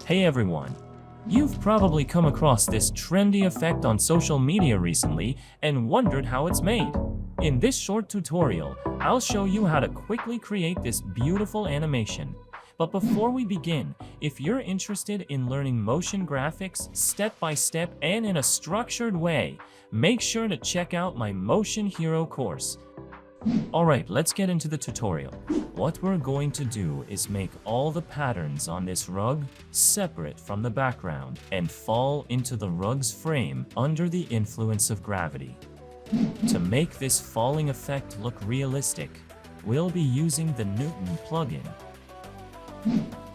Hey everyone! You've probably come across this trendy effect on social media recently and wondered how it's made. In this short tutorial, I'll show you how to quickly create this beautiful animation. But before we begin, if you're interested in learning motion graphics step by step and in a structured way, make sure to check out my Motion Hero course. Alright, let's get into the tutorial. What we're going to do is make all the patterns on this rug separate from the background and fall into the rug's frame under the influence of gravity. To make this falling effect look realistic, we'll be using the Newton plugin.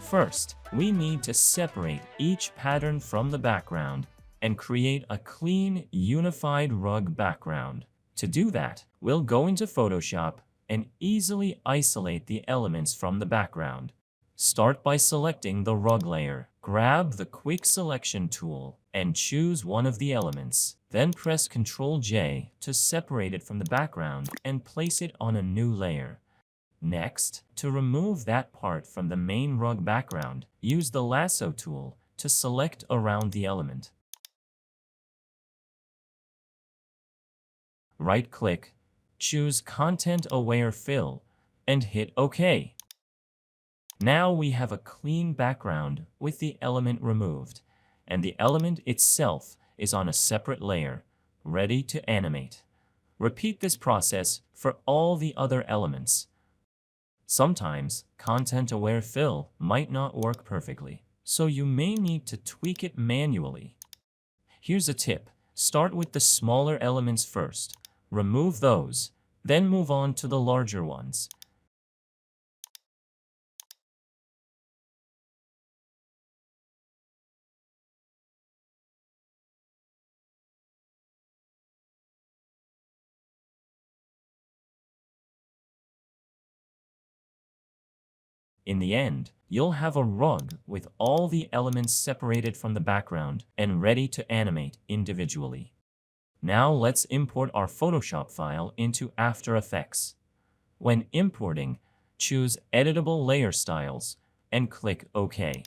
First, we need to separate each pattern from the background and create a clean, unified rug background. To do that, we'll go into Photoshop and easily isolate the elements from the background. Start by selecting the rug layer. Grab the Quick Selection tool and choose one of the elements. Then press Ctrl J to separate it from the background and place it on a new layer. Next, to remove that part from the main rug background, use the Lasso tool to select around the element. Right-click, choose Content Aware Fill, and hit OK. Now we have a clean background with the element removed, and the element itself is on a separate layer, ready to animate. Repeat this process for all the other elements. Sometimes, Content Aware Fill might not work perfectly, so you may need to tweak it manually. Here's a tip. Start with the smaller elements first. Remove those, then move on to the larger ones. In the end, you'll have a rug with all the elements separated from the background and ready to animate individually. Now let's import our Photoshop file into After Effects. When importing, choose Editable Layer Styles and click OK.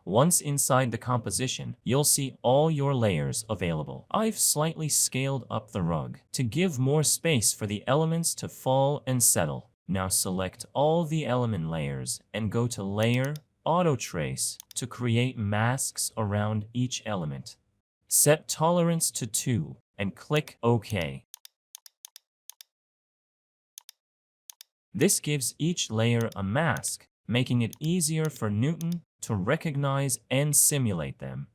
Once inside the composition, you'll see all your layers available. I've slightly scaled up the rug to give more space for the elements to fall and settle. Now select all the element layers and go to Layer, Auto Trace to create masks around each element. Set tolerance to 2 and click OK. This gives each layer a mask, making it easier for Newton to recognize and simulate them.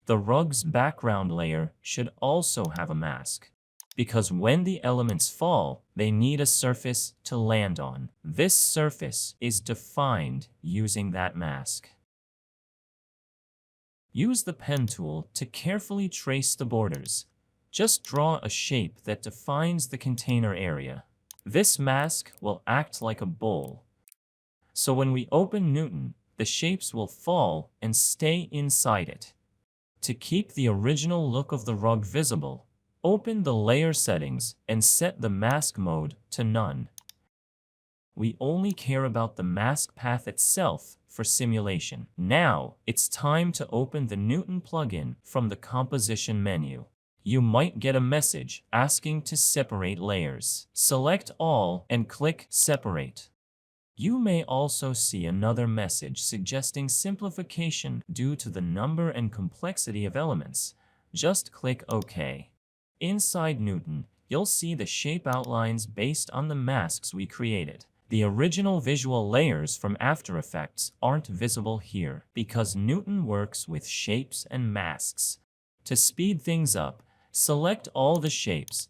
The rug's background layer should also have a mask, because when the elements fall, they need a surface to land on. This surface is defined using that mask. Use the pen tool to carefully trace the borders. Just draw a shape that defines the container area. This mask will act like a bowl. So when we open Newton, the shapes will fall and stay inside it. To keep the original look of the rug visible, open the layer settings and set the mask mode to none. We only care about the mask path itself for simulation. Now, it's time to open the Newton plugin from the composition menu. You might get a message asking to separate layers. Select all and click Separate. You may also see another message suggesting simplification due to the number and complexity of elements. Just click OK. Inside Newton, you'll see the shape outlines based on the masks we created. The original visual layers from After Effects aren't visible here because Newton works with shapes and masks. To speed things up, select all the shapes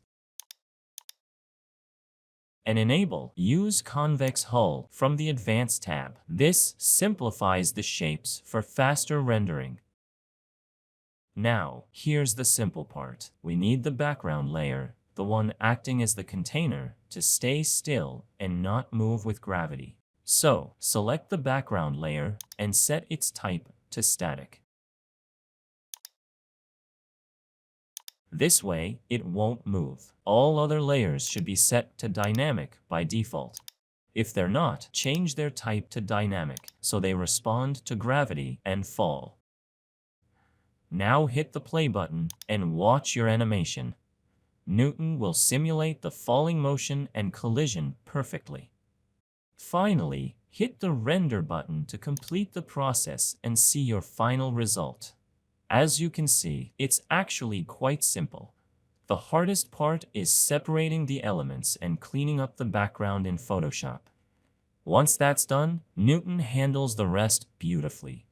and enable Use Convex Hull from the Advanced tab. This simplifies the shapes for faster rendering. Now, here's the simple part. We need the background layer, the one acting as the container, to stay still and not move with gravity. So, select the background layer and set its type to static. This way, it won't move. All other layers should be set to dynamic by default. If they're not, change their type to dynamic so they respond to gravity and fall. Now hit the play button and watch your animation. Newton will simulate the falling motion and collision perfectly. Finally, hit the render button to complete the process and see your final result. As you can see, it's actually quite simple. The hardest part is separating the elements and cleaning up the background in Photoshop. Once that's done, Newton handles the rest beautifully.